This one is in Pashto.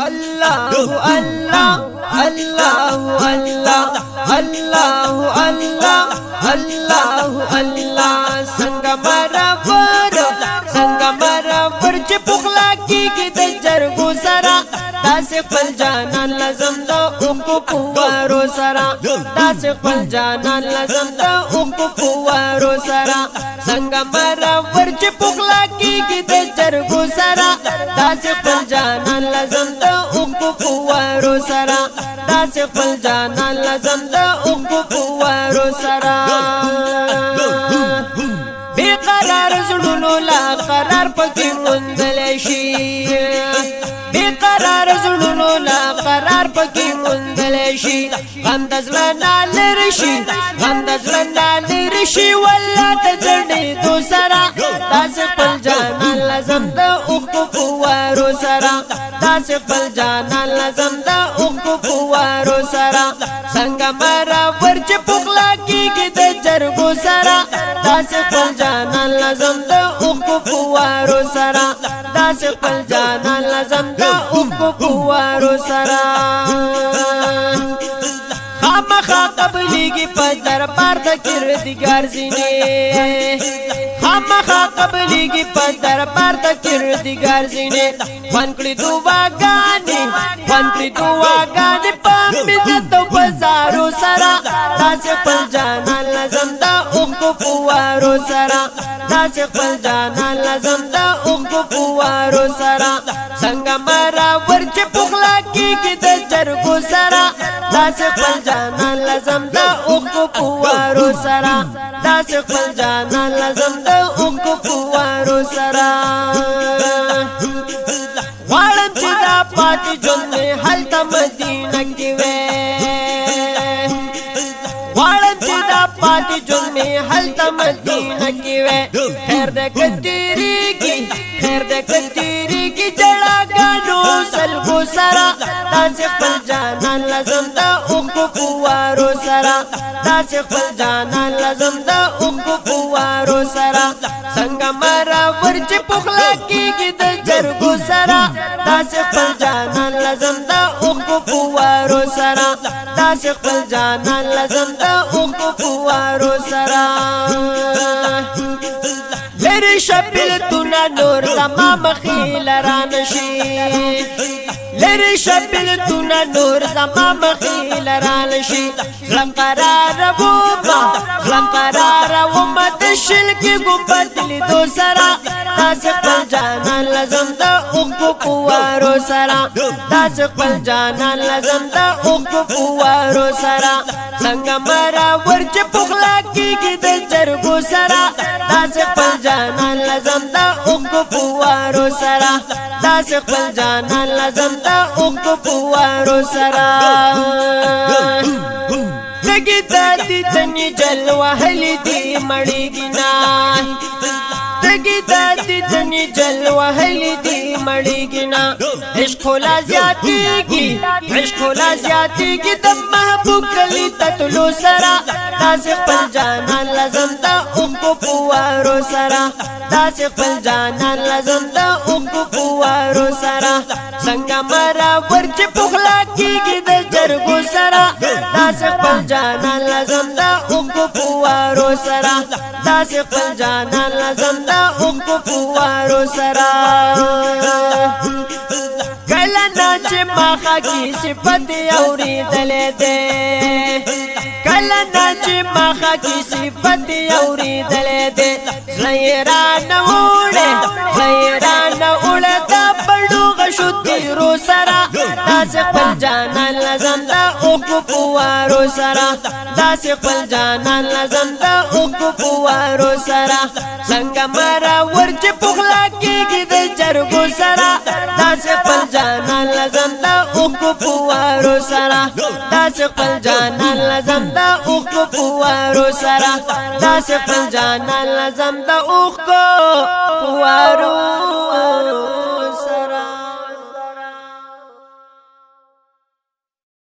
الله الله الله الله الله الله الله الله څنګه مرور چې پخلا کیږي د جرګو سره داسې خپل جانان لازم د اوکو پوارو سره داسې خپل جانان لازم د اوکو پوارو سره څنګه مرور چې پخلا کیږي د جرګو سره داسې خپل جانان لازم د اوکو پوارو سره داسې خپل جانان لازم د اوکو پوارو سره بیقرار زړونو لا قرار پکې موندل شي بیقرار زړونو لا قرار پکې موندل شي غم د زړه نه لرې شي غم د زړه نه لرې شي والله د جړېدو سره داسې خپل جانان لازم د اوښکو فوارو سره داسې خپل جانان لازم د اوښکو فوارو سره څنګه مرور چې پخلا کیږي د جرګو سره داسې خپل جانان لازم د اوښکو فوارو سره داسې خپل جانان لازم د اوښکو فوارو سره خامخا قبلېږي په دربار د کردګار ځینې خامخا قبلېږي په دربار د کردګار ځینې خوند کړي دعاګانې په مینت او په زارو سره داسې خپل جانان لازم د اوښکو فوارو سره داسې خپل جانان لازم د اوښکو فوارو سره څنګه مرور چې پخلا کیږي د جرګو سره داسې خپل جانان لازم د اوښکو فوارو سره داسې خپل جانان لازم د اوښکو فوارو سره غواړم چې دا پاتې ژوند مې هلته مدینه کې وی غواړم چې دا پاتې ژوند مې هلته مدینه کې وی خیر دې که تېرېږي جړاګانو سلګو سره داسې خپل جانان لازم د اوښکو فوارو سره داسې خپل جانان لازم د اوښکو فوارو سره څنګه مرور چې پخلا کیږي د جرګو سره داسې خپل جانان لازم د اوښکو فوارو سره داسې خپل جانان لازم د اوښکو فوارو سره لري شپلتونه نور زما مخې لرانشي لري شپلتونه نور زما مخې لرانشي زړم قراره ومه د شلګي ګمبد لیدو سره داسې خپل جانان لازم د اوښکو فوارو سره داسې خپل جانان لازم د اوښکو فوارو سره څنګه مرور چې پخلا کیږي د جرګو سره داسې خپل جانان لازم د اوښکو فوارو سره داسې خپل جانان لازم د اوښکو فوارو سره لګي د دیدنې جل وهلې دي مړېږي نه لګي د دیدنې جل وهلې دي مړېږي نه عشق خلا زیاتېږي د محبوب کلي ته تلو سره داسې خپل جانان لازم د اوښکو فوارو سره داسې خپل جانان لازم د اوښکو فوارو سره څنګه مرور چې پخلا کیږي د جرګو سره داسې خپل جانان لازم د اوښکو فوارو سره داسې خپل جانان لازم د اوښکو فوارو سره کله نه چې ماخه کې صفت اورېدلې ده کله نه چې ماخه کې صفت اورېدلې ده زړه یې رانه وړه د بډو غشو تیرو سره داسې خپل جانان لازم د اوښکو فوارو سره داسې خپل جانان لازم د اوښکو فوارو سره څنګه مرور چې پخلا کیږي د جرګو سره داسې خپل جانان لازم د اوښکو فوارو سره داسې خپل جانان لازم د اوښکو فوارو سره داسې خپل جانان لازم د اوښکو فوارو